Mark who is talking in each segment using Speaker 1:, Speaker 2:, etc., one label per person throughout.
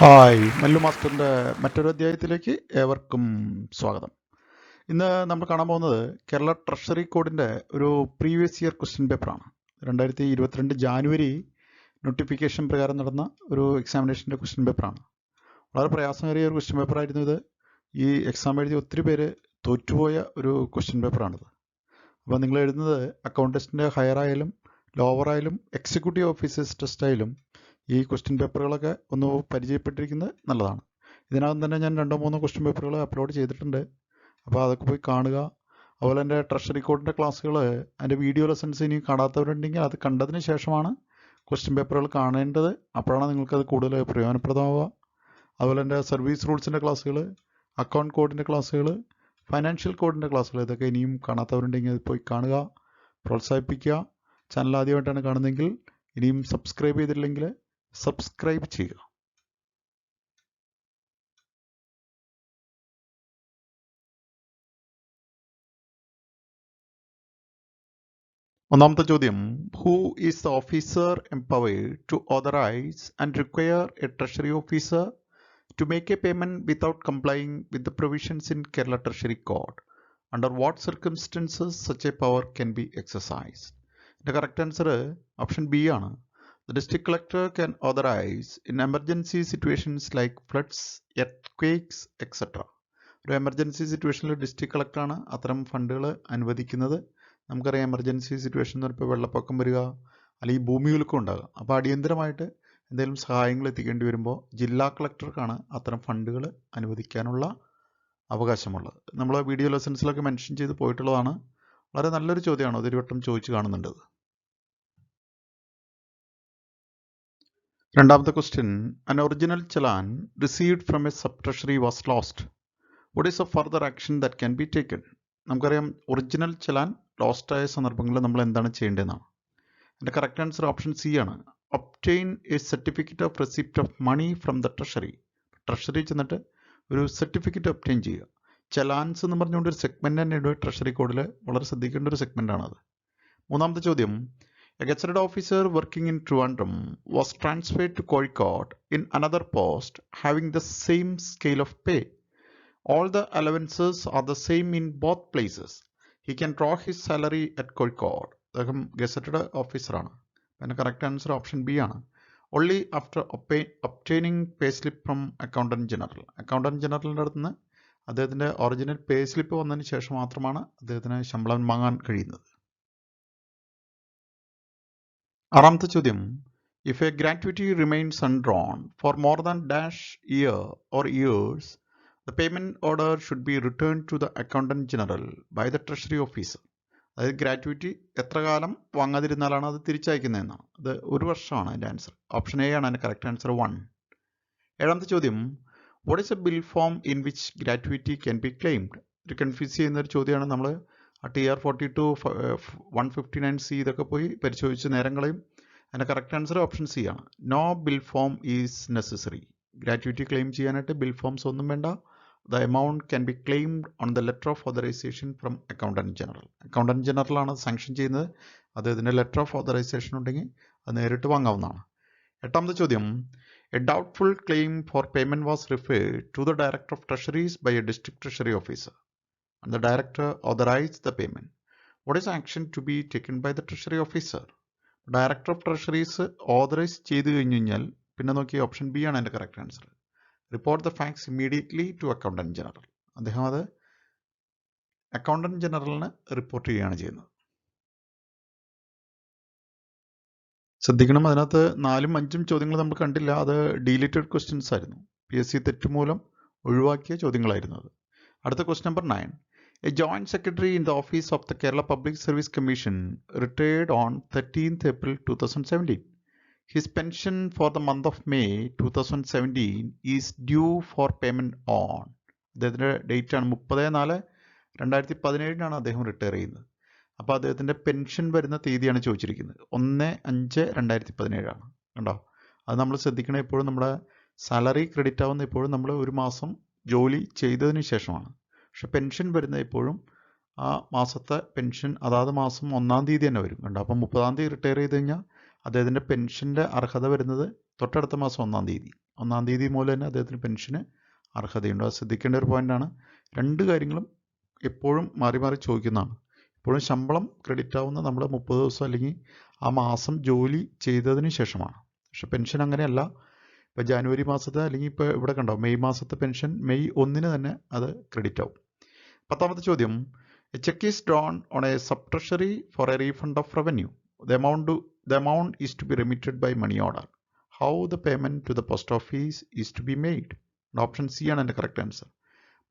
Speaker 1: Hi, Mallu മാസ്റ്ററിൻ്റെ മറ്റൊരു അധ്യായത്തിലേക്ക് ഏവർക്കും സ്വാഗതം. ഇന്ന് നമ്മൾ കാണാൻ പോകുന്നത് കേരള ട്രഷറി കോഡിൻ്റെ ഒരു പ്രീവിയസ് ഇയർ ക്വസ്റ്റ്യൻ പേപ്പറാണ്. 2022 ജാനുവരി നോട്ടിഫിക്കേഷൻ പ്രകാരം നടന്ന ഒരു എക്സാമിനേഷൻ്റെ ക്വസ്റ്റ്യൻ പേപ്പറാണ്. വളരെ പ്രയാസമേറിയ ഒരു ക്വസ്റ്റ്യൻ പേപ്പറായിരുന്നു ഇത്. ഈ എക്സാം എഴുതി ഒത്തിരി പേര് തോറ്റുപോയ ഒരു ക്വസ്റ്റ്യൻ പേപ്പറാണിത്. അപ്പോൾ നിങ്ങൾ എഴുതുന്നത് അക്കൗണ്ട് ടെസ്റ്റിൻ്റെ ഹയർ ആയാലും ലോവർ ആയാലും എക്സിക്യൂട്ടീവ് ഓഫീസേഴ്സ് ടെസ്റ്റ് ആയാലും ഈ ക്വസ്റ്റ്യൻ പേപ്പറുകളൊക്കെ ഒന്ന് പരിചയപ്പെട്ടിരിക്കുന്നത് നല്ലതാണ്. ഇതിനകം തന്നെ ഞാൻ 2-3 ക്വസ്റ്റ്യൻ പേപ്പറുകൾ അപ്ലോഡ് ചെയ്തിട്ടുണ്ട്. അപ്പോൾ അതൊക്കെ പോയി കാണുക. അതുപോലെ എൻ്റെ ട്രഷറി കോഡിൻ്റെ ക്ലാസ്സുകൾ, അതിൻ്റെ വീഡിയോ ലെസൺസ് ഇനി കാണാത്തവരുണ്ടെങ്കിൽ അത് കണ്ടതിന് ശേഷമാണ് ക്വസ്റ്റ്യൻ പേപ്പറുകൾ കാണേണ്ടത്. അപ്പോഴാണ് നിങ്ങൾക്കത് കൂടുതൽ പ്രയോജനപ്രദമാവുക. അതുപോലെ എൻ്റെ സർവീസ് റൂൾസിൻ്റെ ക്ലാസ്സുകൾ, അക്കൗണ്ട് കോഡിൻ്റെ ക്ലാസ്സുകൾ, ഫൈനാൻഷ്യൽ കോഡിൻ്റെ ക്ലാസ്സുകൾ, ഇതൊക്കെ ഇനിയും കാണാത്തവരുണ്ടെങ്കിൽ അത് പോയി കാണുക, പ്രോത്സാഹിപ്പിക്കുക. ചാനൽ ആദ്യമായിട്ടാണ് കാണുന്നതെങ്കിൽ ഇനിയും സബ്സ്ക്രൈബ് ചെയ്തിട്ടില്ലെങ്കിൽ സബ്സ്ക്രൈബ് ചെയ്യുക. ഒന്നാമത്തെ ചോദ്യം, who is the officer empowered to authorise and require a treasury officer to make a payment without complying with the provisions in Kerala treasury code? Under what circumstances such a power can be exercised? ഇതിൻ്റെ correct answer option B ആണ്. The district collector can authorize in emergency situations like floods, earthquakes, etc. ഒരു emergency സിറ്റുവേഷനിൽ district കളക്ടറാണ് അത്തരം ഫണ്ടുകൾ അനുവദിക്കുന്നത്. നമുക്കറിയാം emergency situation എന്ന് പറയുമ്പോൾ വെള്ളപ്പൊക്കം വരിക, അല്ലെങ്കിൽ ഭൂമികുലുക്കം ഉണ്ടാകുക. അപ്പോൾ അടിയന്തരമായിട്ട് എന്തെങ്കിലും സഹായങ്ങൾ എത്തിക്കേണ്ടി വരുമ്പോൾ ജില്ലാ കളക്ടർക്കാണ് അത്തരം ഫണ്ടുകൾ അനുവദിക്കാനുള്ള അവകാശമുള്ളത്. നമ്മൾ വീഡിയോ ലെസൺസിലൊക്കെ മെൻഷൻ ചെയ്ത് പോയിട്ടുള്ളതാണ്. വളരെ നല്ലൊരു ചോദ്യമാണ്, അതൊരു വട്ടം ചോദിച്ചു കാണുന്നുണ്ട്. രണ്ടാമത്തെ question, an original challan received from a sub-treasury was lost. What is the further action that can be taken? നമുക്കറിയാം ഒറിജിനൽ ചലാൻ ലോസ്റ്റ് ആയ സന്ദർഭങ്ങളിൽ നമ്മൾ എന്താണ് ചെയ്യേണ്ടതെന്നാണ്. എൻ്റെ കറക്റ്റ് ആൻസർ ഓപ്ഷൻ സി ആണ്. Obtain a certificate of receipt of money from the treasury. Treasury ചെന്നിട്ട് ഒരു സർട്ടിഫിക്കറ്റ് ഒബ്റ്റെയിൻ ചെയ്യുക. ചലാൻസ് എന്ന് പറഞ്ഞുകൊണ്ട് ഒരു സെഗ്മെൻ്റ് തന്നെയുണ്ട് ട്രഷറി കോഡിൽ, വളരെ ശ്രദ്ധിക്കേണ്ട ഒരു സെഗ്മെൻ്റാണത്. മൂന്നാമത്തെ ചോദ്യം, a gazetted officer working in Trivandrum was transferred to Kozhikode in another post having the same scale of pay. All the allowances are the same in both places. He can draw his salary at Kozhikode. അദ്ദേഹം gazetted ഓഫീസറാണ്. അതിൻ്റെ correct answer option B ആണ്. only after obtaining pay slip from accountant general. Accountant ജനറലിൻ്റെ അടുത്ത് നിന്ന് അദ്ദേഹത്തിൻ്റെ original പേ slip വന്നതിന് ശേഷം മാത്രമാണ് അദ്ദേഹത്തിന് ശമ്പളം വാങ്ങാൻ കഴിയുന്നത്. ആറാമത്തെ ചോദ്യം, if a gratuity remains undrawn for more than dash year or years, the payment order should be returned to the accountant general by the treasury officer. അതായത് ഗ്രാറ്റുവിറ്റി എത്ര കാലം വാങ്ങാതിരുന്നാലാണ് അത് തിരിച്ചയക്കുന്നതെന്നാണ്. അത് 1 വർഷമാണ് അതിൻ്റെ ആൻസർ. ഓപ്ഷൻ എ ആണ് അതിൻ്റെ കറക്റ്റ് ആൻസർ 1. ഏഴാമത്തെ ചോദ്യം, what is a bill form in which gratuity can be claimed? ഒരു കൺഫ്യൂസ് ചെയ്യുന്ന ഒരു ചോദ്യമാണ്. നമ്മൾ TR 42, 159C ഇതൊക്കെ പോയി പരിശോധിച്ച് നേരം കളയും. അതിൻ്റെ കറക്റ്റ് ആൻസർ ഓപ്ഷൻ സി ആണ്. No bill form is necessary. Gratuity claim ചെയ്യാനായിട്ട് ബിൽ ഫോംസ് ഒന്നും വേണ്ട. The amount can be claimed on the letter of authorisation from accountant general. Accountant ജനറലാണ് സാങ്ഷൻ ചെയ്യുന്നത്. അദ്ദേഹത്തിൻ്റെ ലെറ്റർ ഓഫ് ഓതറൈസേഷൻ ഉണ്ടെങ്കിൽ അത് നേരിട്ട് വാങ്ങാവുന്നതാണ്. എട്ടാമത്തെ ചോദ്യം, a doubtful claim for payment was referred to the director of treasuries by a district treasury officer. And the director authorized the payment. What is action to be taken by the treasury officer? Director of treasuries authorise ചെയ്ത് കഴിഞ്ഞു കഴിഞ്ഞാൽ പിന്നെ നോക്കി option B ആണ് എൻ്റെ correct answer. Report the facts immediately to accountant general. അദ്ദേഹം അത് accountant ജനറലിന് report ചെയ്യുകയാണ് ചെയ്യുന്നത്. ശ്രദ്ധിക്കണം, അതിനകത്ത് 4ഉം 5ഉം ചോദ്യങ്ങൾ നമ്മൾ കണ്ടില്ല. അത് ഡിലീറ്റഡ് ക്വസ്റ്റ്യൻസ് ആയിരുന്നു. PSC തെറ്റുമൂലം ഒഴിവാക്കിയ ചോദ്യങ്ങളായിരുന്നു അത്. അടുത്ത question number 9. A joint secretary in the office of the Kerala Public Service Commission retired on 13th April 2017. His pension for the month of May 2017 is due for payment on. അദ്ദേഹത്തിൻ്റെ date ആണ് 30/4/2017 അദ്ദേഹം retire ചെയ്യുന്നത്. അപ്പോൾ അദ്ദേഹത്തിൻ്റെ pension വരുന്ന തീയതിയാണ് ചോദിച്ചിരിക്കുന്നത്. 1/5/2017 ആണ്. കണ്ടോ, അത് നമ്മൾ ശ്രദ്ധിക്കണം. എപ്പോഴും നമ്മുടെ സാലറി ക്രെഡിറ്റ് ആവുന്ന എപ്പോഴും നമ്മൾ 1 മാസം ജോലി ചെയ്തതിന് ശേഷമാണ്. പക്ഷെ പെൻഷൻ വരുന്നത് എപ്പോഴും ആ മാസത്തെ പെൻഷൻ അതാത് മാസം 1-ാം തീയതി തന്നെ വരും. കണ്ടോ, അപ്പം 30-ാം തീയതി റിട്ടയർ ചെയ്ത് കഴിഞ്ഞാൽ അദ്ദേഹത്തിൻ്റെ പെൻഷൻ്റെ അർഹത വരുന്നത് തൊട്ടടുത്ത മാസം 1-ാം തീയതി. 1-ാം തീയതി മുതൽ തന്നെ അദ്ദേഹത്തിന് പെൻഷന് അർഹതയുണ്ട്. അത് ശ്രദ്ധിക്കേണ്ട ഒരു പോയിൻ്റാണ്. രണ്ട് കാര്യങ്ങളും എപ്പോഴും മാറി മാറി ചോദിക്കുന്നതാണ്. എപ്പോഴും ശമ്പളം ക്രെഡിറ്റ് ആവുന്ന നമ്മൾ 30 ദിവസം അല്ലെങ്കിൽ ആ മാസം ജോലി ചെയ്തതിന് ശേഷമാണ്. പക്ഷെ പെൻഷൻ അങ്ങനെയല്ല. ഇപ്പോൾ ജാനുവരി മാസത്തെ അല്ലെങ്കിൽ ഇപ്പോൾ ഇവിടെ കണ്ടോ മെയ് മാസത്തെ പെൻഷൻ മെയ് 1-ന് തന്നെ അത് ക്രെഡിറ്റ് ആവും. 10-ാമത്തെ ചോദ്യം, a cheque is drawn on a sub treasury for a refund of revenue. The amount is to be remitted by money order. How the payment to the post office is to be made? And option C ആണ് എൻ്റെ correct answer.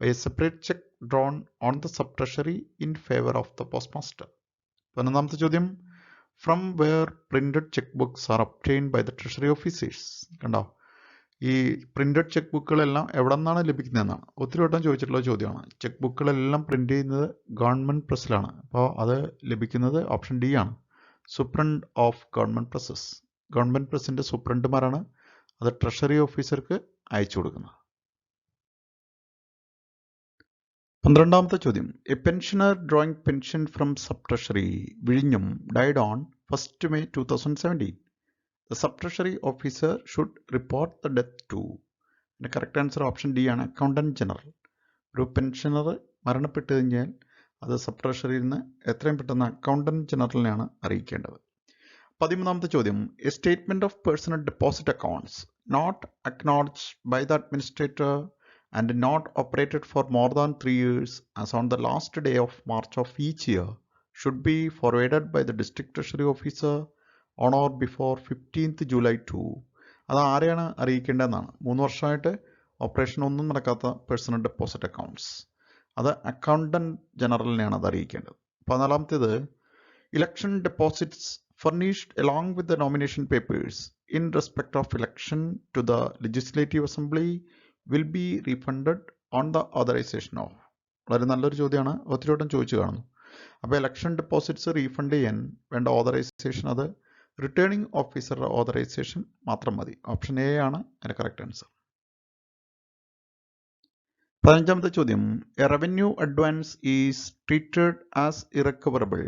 Speaker 1: By a separate check drawn on the sub-treasury in favor of the postmaster. 11-ാമത്തെ ചോദ്യം, from where printed checkbooks are obtained by the treasury officers. കണ്ടോ, ഈ printed check ബുക്കുകളെല്ലാം എവിടെ നിന്നാണ് ലഭിക്കുന്നതെന്നാണ് ഒത്തിരി വട്ടം ചോദിച്ചിട്ടുള്ള ചോദ്യമാണ്. ചെക്ക് ബുക്കുകളെല്ലാം പ്രിന്റ് ചെയ്യുന്നത് ഗവൺമെൻറ് പ്രസ്സിലാണ്. അപ്പോൾ അത് ലഭിക്കുന്നത് ഓപ്ഷൻ ഡി ആണ്, superintendent of government presses. Government പ്രസിൻ്റെ സൂപ്രണ്ടുമാരാണ് അത് ട്രഷറി ഓഫീസർക്ക് അയച്ചു കൊടുക്കുന്നത്. 12-ാമത്തെ ചോദ്യം, A pensioner drawing pension from sub treasury വിഴിഞ്ഞം died on 1st May 2017. The sub-treasury officer should report the death to. The correct answer option D ആണ്, accountant general. ഒരു pensioner മരണപ്പെട്ടു കഴിഞ്ഞാൽ അത് സബ് ട്രഷറിയിൽ നിന്ന് എത്രയും പെട്ടെന്ന് അക്കൗണ്ടന്റ് ജനറലിനെയാണ് അറിയിക്കേണ്ടത്. 13-ാമത്തെ ചോദ്യം, a statement of personal deposit accounts not acknowledged by the administrator and not operated for more than 3 years as on the last day of March of each year should be forwarded by the district treasury officer on or before 15th July 2. അത് ആരെയാണ് അറിയിക്കേണ്ടതെന്നാണ്. 3 വർഷമായിട്ട് operation ഒന്നും നടക്കാത്ത personal deposit accounts, അത് accountant ജനറലിനെയാണ് അത് അറിയിക്കേണ്ടത്. 14-ാമത്തേത്, election deposits furnished along with the nomination papers in respect of election to the legislative assembly will be refunded on the authorisation of. വളരെ നല്ലൊരു ചോദ്യമാണ്, ഒത്തിരി വട്ടം ചോദിച്ചു കാണുന്നു. അപ്പോൾ ഇലക്ഷൻ ഡെപ്പോസിറ്റ്സ് റീഫണ്ട് ചെയ്യാൻ വേണ്ട ഓതറൈസേഷൻ അത് റിട്ടേണിംഗ് ഓഫീസറുടെ ഓതറൈസേഷൻ മാത്രം മതി. ഓപ്ഷൻ എ ആണ് അതിൻ്റെ കറക്റ്റ് ആൻസർ. 15-ാമത്തെ ചോദ്യം, a revenue advance is treated as irrecoverable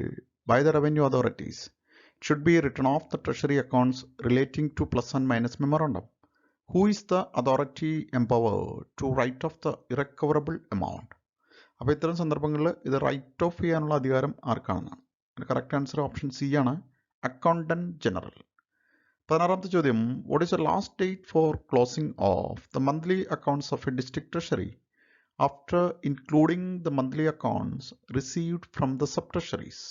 Speaker 1: by the revenue authorities. It should be written off the treasury accounts relating to plus and minus memorandum. Who is the authority empowered to write off the irrecoverable amount? അപ്പോൾ ഇത്തരം സന്ദർഭങ്ങളിൽ ഇത് right of ചെയ്യാനുള്ള അധികാരം ആർക്കാണെന്നാണ്. അതിൻ്റെ correct answer option C ആണ്, accountant general. 16-ാമത്തെ ചോദ്യം, what is the last date for closing of the monthly accounts of A district treasury after including the monthly accounts received from the sub treasuries?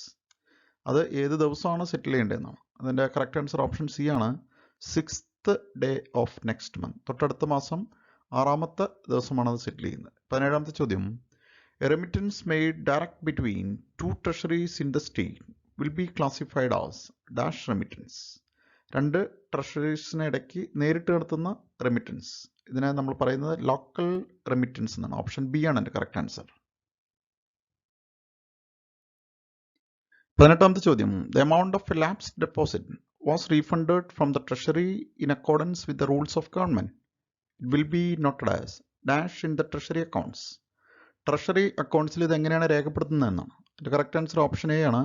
Speaker 1: അത് ഏത് ദിവസമാണ് സെറ്റിൽ ചെയ്യേണ്ടതെന്നാണ്. അതിൻ്റെ correct answer option C ആണ്, 6th day of next month. തൊട്ടടുത്ത മാസം 6-ാമത്തെ ദിവസമാണ് അത് സെറ്റിൽ ചെയ്യുന്നത്. 17-ാമത്തെ ചോദ്യം, A remittance made direct between 2 treasuries in the state will be classified as dash remittance. 2 ട്രഷറീസിന് ഇടയ്ക്ക് നേരിട്ട് നടത്തുന്ന റെമിറ്റൻസ്, ഇതിനെ നമ്മൾ പറയുന്നത് ലോക്കൽ റെമിറ്റൻസ് എന്നാണ്. ഓപ്ഷൻ ബി ആണ് എൻ്റെ കറക്റ്റ് ആൻസർ. 18-ാമത്തെ ചോദ്യം, the amount of a lapsed deposit was refunded from the treasury in accordance with the rules of government. It will be noted as dash in the treasury accounts. Treasury അക്കൗണ്ട്സിൽ ഇത് എങ്ങനെയാണ് രേഖപ്പെടുത്തുന്നത് എന്നാണ്. അതിൻ്റെ correct answer option A ആണ്,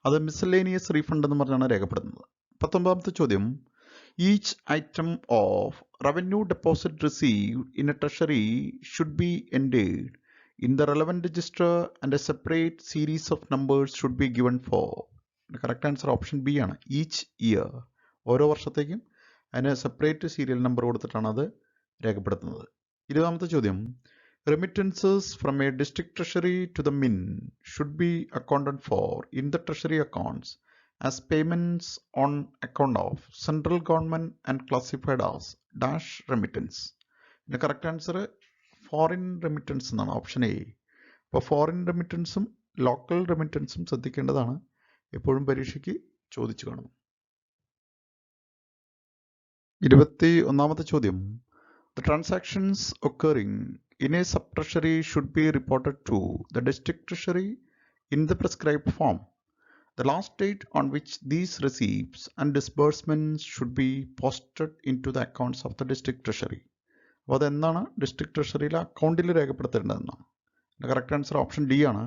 Speaker 1: അത് miscellaneous refund എന്ന് പറഞ്ഞാണ് രേഖപ്പെടുത്തുന്നത്. 19-ാമത്തെ ചോദ്യം, each item of revenue deposit received in A treasury should B entered in the relevant register and A separate series of numbers should be given for. Correct answer option B ആണ്, each year. ഓരോ വർഷത്തേക്കും അതിന് separate serial number കൊടുത്തിട്ടാണ് അത് രേഖപ്പെടുത്തുന്നത്. 20-ാമത്തെ ചോദ്യം, remittances from a district treasury to the mint should be accounted for in the treasury accounts as payments on account of central government and classified as dash remittance. The correct answer foreign remittance എന്നാണ്, option A. അപ്പോൾ foreign റെമിറ്റൻസും local റെമിറ്റൻസും ശ്രദ്ധിക്കേണ്ടതാണ്, എപ്പോഴും പരീക്ഷയ്ക്ക് ചോദിച്ചു കാണും. 21-ാമത്തെ ചോദ്യം, the transactions occurring in a sub-treasury should be reported to the district treasury in the prescribed form. The last date on which these receipts and disbursements should be posted into the accounts of the district treasury. അപ്പോൾ അതെന്താണ് district ട്രഷറിയിലെ അക്കൗണ്ടിൽ രേഖപ്പെടുത്തേണ്ടതെന്നാണ്. Correct answer option D ആണ്,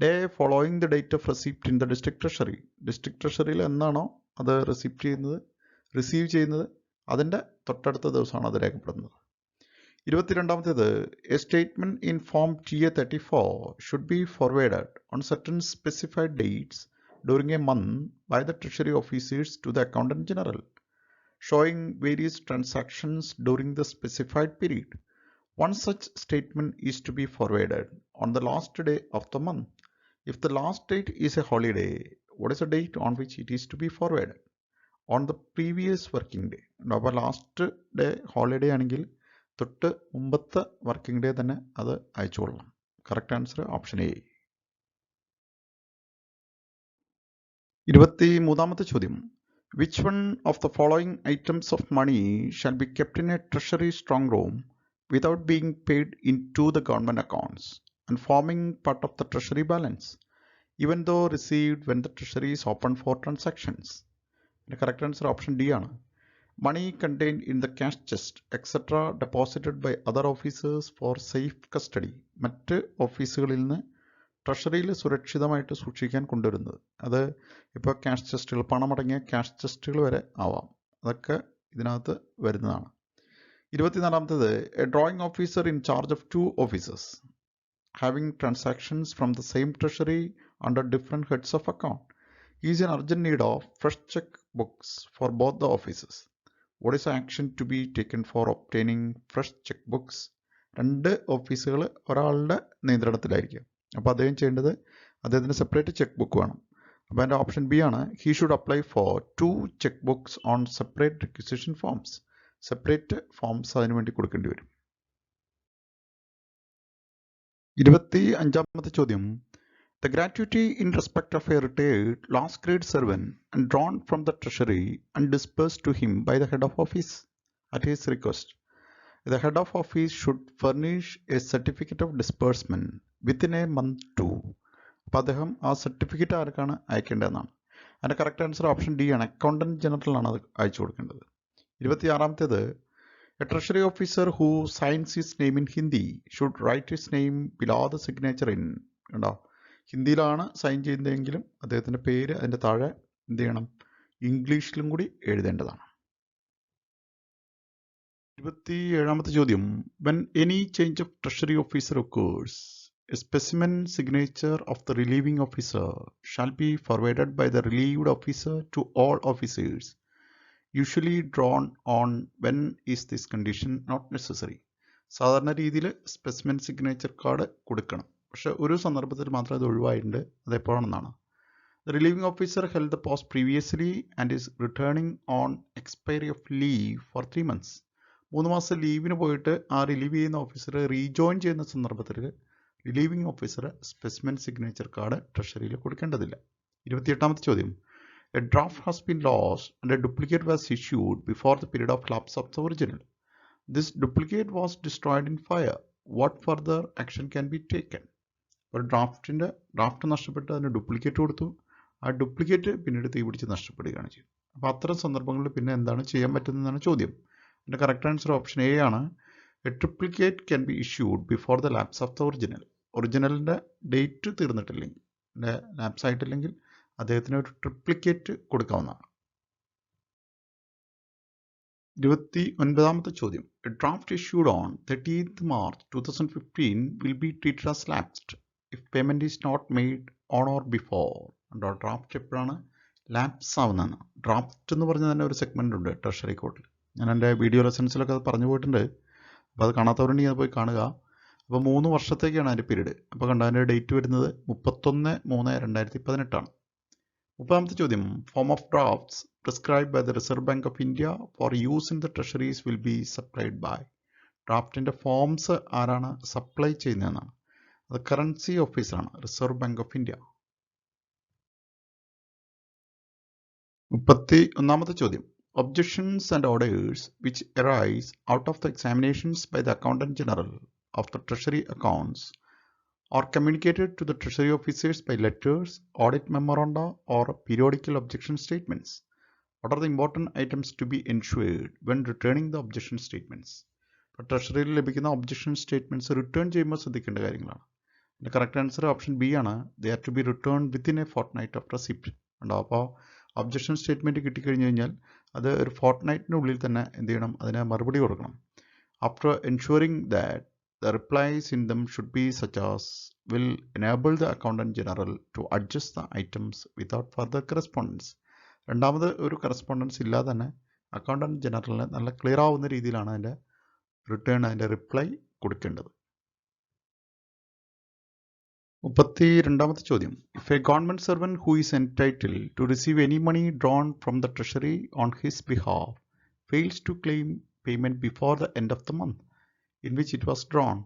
Speaker 1: day following the date of receipt in the district treasury. District ട്രഷറിയിൽ എന്നാണോ അത് receive ചെയ്യുന്നത് അതിൻ്റെ തൊട്ടടുത്ത ദിവസമാണ് അത് രേഖപ്പെടുന്നത്. 22ാമത്തേത് a statement in form TA34 should be forwarded on certain specified dates during a month by the treasury officers to the accountant general showing various transactions during the specified period. One such statement is to be forwarded on the last day of the month. If the last date is a holiday, what is the date on which it is to be forwarded? On the previous working day. അപ്പോൾ last day holiday ആണെങ്കിൽ തൊട്ട് മുമ്പത്തെ working day തന്നെ അത് അയച്ചുകൊള്ളണം. Correct answer option A. 23ാമത്തെ ചോദ്യം Which one of the following items of money shall be kept in a treasury strong room without being paid into the government accounts and forming part of the treasury balance, even though received when the treasury is open for transactions? The correct answer option D ആണ്. Money contained in the cash chest, etc. deposited by other officers for safe custody. മറ്റ് ഓഫീസുകളിൽ നിന്ന് ട്രഷറിയിൽ സുരക്ഷിതമായിട്ട് സൂക്ഷിക്കാൻ കൊണ്ടുവരുന്നത്. അത് ഇപ്പോൾ cash ചെസ്റ്റുകൾ, പണമടങ്ങിയ cash ചെസ്റ്റുകൾ വരെ ആവാം. അതൊക്കെ ഇതിനകത്ത് വരുന്നതാണ്. 24ാമത്തേത് a drawing officer in charge of 2 officers having transactions from the same treasury under different heads of account is in urgent need of fresh cheque books for both the officers. What is action to be taken for obtaining fresh cheque books? 2 ഓഫീസുകൾ ഒരാളുടെ നിയന്ത്രണത്തിലായിരിക്കും. അപ്പോൾ അദ്ദേഹം ചെയ്യേണ്ടത് അദ്ദേഹത്തിന് separate check book വേണം. അപ്പോൾ അതിൻ്റെ option B ആണ്. He should apply for 2 cheque books on separate requisition forms. Separate forms അതിനു വേണ്ടി കൊടുക്കേണ്ടി വരും. 25ാമത്തെ ചോദ്യം The gratuity in respect of a retired last grade servant and drawn from the treasury and disbursed to him by the head of office at his request. The head of office should furnish a certificate of disbursement within a month too. അപ്പോൾ അദ്ദേഹം ആ certificate ആർക്കാണ് അയക്കേണ്ടതെന്നാണ്. അതിൻ്റെ correct answer option D ആണ്. Accountant ജനറലാണ് അത് അയച്ചു കൊടുക്കേണ്ടത്. 26ാമത്തേത് a treasury officer who signs his name in Hindi should write his name below the signature in. ഉണ്ടോ, ഹിന്ദിയിലാണ് സൈൻ ചെയ്യുന്നതെങ്കിലും അദ്ദേഹത്തിൻ്റെ പേര് അതിൻ്റെ താഴെ എന്ത് ചെയ്യണം, ഇംഗ്ലീഷിലും കൂടി എഴുതേണ്ടതാണ്. 27ാമത്തെ ചോദ്യം when any change of treasury officer occurs, a specimen signature of the relieving officer shall be forwarded by the relieved officer to all officers, usually drawn on when is this condition not necessary. സാധാരണ രീതിയിൽ specimen signature card കൊടുക്കണം. പക്ഷെ ഒരു സന്ദർഭത്തിൽ മാത്രമേ അത് ഒഴിവായിട്ടുണ്ട്. അതെപ്പോഴാണെന്നാണ്. The relieving officer held the post previously and is returning on expiry of leave for 3 months. 3 മാസം ലീവിന് പോയിട്ട് ആ റിലീവ് ചെയ്യുന്ന ഓഫീസർ റീജോയിൻ ചെയ്യുന്ന സന്ദർഭത്തിൽ relieving officer specimen signature card ട്രഷറിയിൽ കൊടുക്കേണ്ടതില്ല. 28ാമത്തെ ചോദ്യം a draft has been lost and a duplicate was issued before the period of lapse of the original. This duplicate was destroyed in fire. What further action can be taken? ഒരു draft നഷ്ടപ്പെട്ട് അതിന് duplicate കൊടുത്തു. ആ duplicate പിന്നീട് തീ പിടിച്ച് നഷ്ടപ്പെടുകയാണ് ചെയ്തത്. അപ്പോൾ അത്തരം സന്ദർഭങ്ങളിൽ പിന്നെ എന്താണ് ചെയ്യാൻ പറ്റുന്നതാണ് ചോദ്യം. അതിൻ്റെ കറക്റ്റ് ആൻസർ ഓപ്ഷൻ എ ആണ്. A duplicate can be issued before the lapse of the original. ഒറിജിനലിൻ്റെ ഡേറ്റ് തീർന്നിട്ടില്ലെങ്കിൽ, ലാപ്സ് ആയിട്ടില്ലെങ്കിൽ അദ്ദേഹത്തിന് ഒരു ട്രിപ്ലിക്കേറ്റ് കൊടുക്കാവുന്നതാണ്. 29ാമത്തെ ചോദ്യം a draft issued on 30th March 2015 will be treated as lapsed if payment is not made on or before. ഉണ്ടോ, draft എപ്പോഴാണ് ലാപ്സ് ആവുന്നതെന്ന്. ഡ്രാഫ്റ്റ് എന്ന് പറഞ്ഞാൽ തന്നെ ഒരു സെഗ്മെൻ്റ് ഉണ്ട് ട്രഷറി കോഡിൽ. ഞാൻ എൻ്റെ വീഡിയോ ലെസൺസിലൊക്കെ അത് പറഞ്ഞു പോയിട്ടുണ്ട്. അപ്പോൾ അത് കാണാത്തവരുണ്ടെങ്കിൽ അത് പോയി കാണുക. അപ്പോൾ 3 വർഷത്തേക്കാണ് അതിൻ്റെ പീരീഡ്. അപ്പോൾ കണ്ട അതിൻ്റെ ഡേറ്റ് വരുന്നത് 31/3/2018 ആണ്. 30ാമത്തെ ചോദ്യം form of drafts prescribe by the Reserve bank of India for use in the treasuries will be supplied by. ഡ്രാഫ്റ്റിൻ്റെ ഫോംസ് ആരാണ് സപ്ലൈ ചെയ്യുന്നതെന്നാണ്. അത് കറൻസി ഓഫീസറാണ്, റിസർവ് ബാങ്ക് ഓഫ് ഇന്ത്യ. 31ാമത്തെ ചോദ്യം objections and orders which arise out of the examinations by the accountant general of the treasury accounts are communicated to the treasury officers by letters, audit memoranda or periodical objection statements. What are the important items to be ensured when returning the objection statements? ഇപ്പോൾ ട്രഷറിയിൽ ലഭിക്കുന്ന objection statements return ചെയ്യുമ്പോൾ ശ്രദ്ധിക്കേണ്ട കാര്യങ്ങളാണ്. അതിൻ്റെ correct answer option B ആണ്. They are to be return within a fortnight of receipt. ഉണ്ടാവും. അപ്പോൾ objection statement കിട്ടിക്കഴിഞ്ഞ് കഴിഞ്ഞാൽ അത് ഒരു ഫോർട്ട്നൈറ്റിനുള്ളിൽ തന്നെ എന്ത് ചെയ്യണം, അതിന് മറുപടി കൊടുക്കണം. After ensuring that the replies in them should be such as will enable the accountant general to adjust the items without further correspondence. രണ്ടാമത് ഒരു കറസ്പോണ്ടൻസ് ഇല്ലാതെ തന്നെ അക്കൗണ്ടന്റ് ജനറലിന് നല്ല ക്ലിയർ ആവുന്ന രീതിയിലാണ് അതിൻ്റെ അതിൻ്റെ റിപ്ലൈ കൊടുക്കേണ്ടത്. 32ാമത്തെ ചോദ്യം, if a government servant who is entitled to receive any money drawn from the treasury on his behalf fails to claim payment before the end of the month in which it was drawn,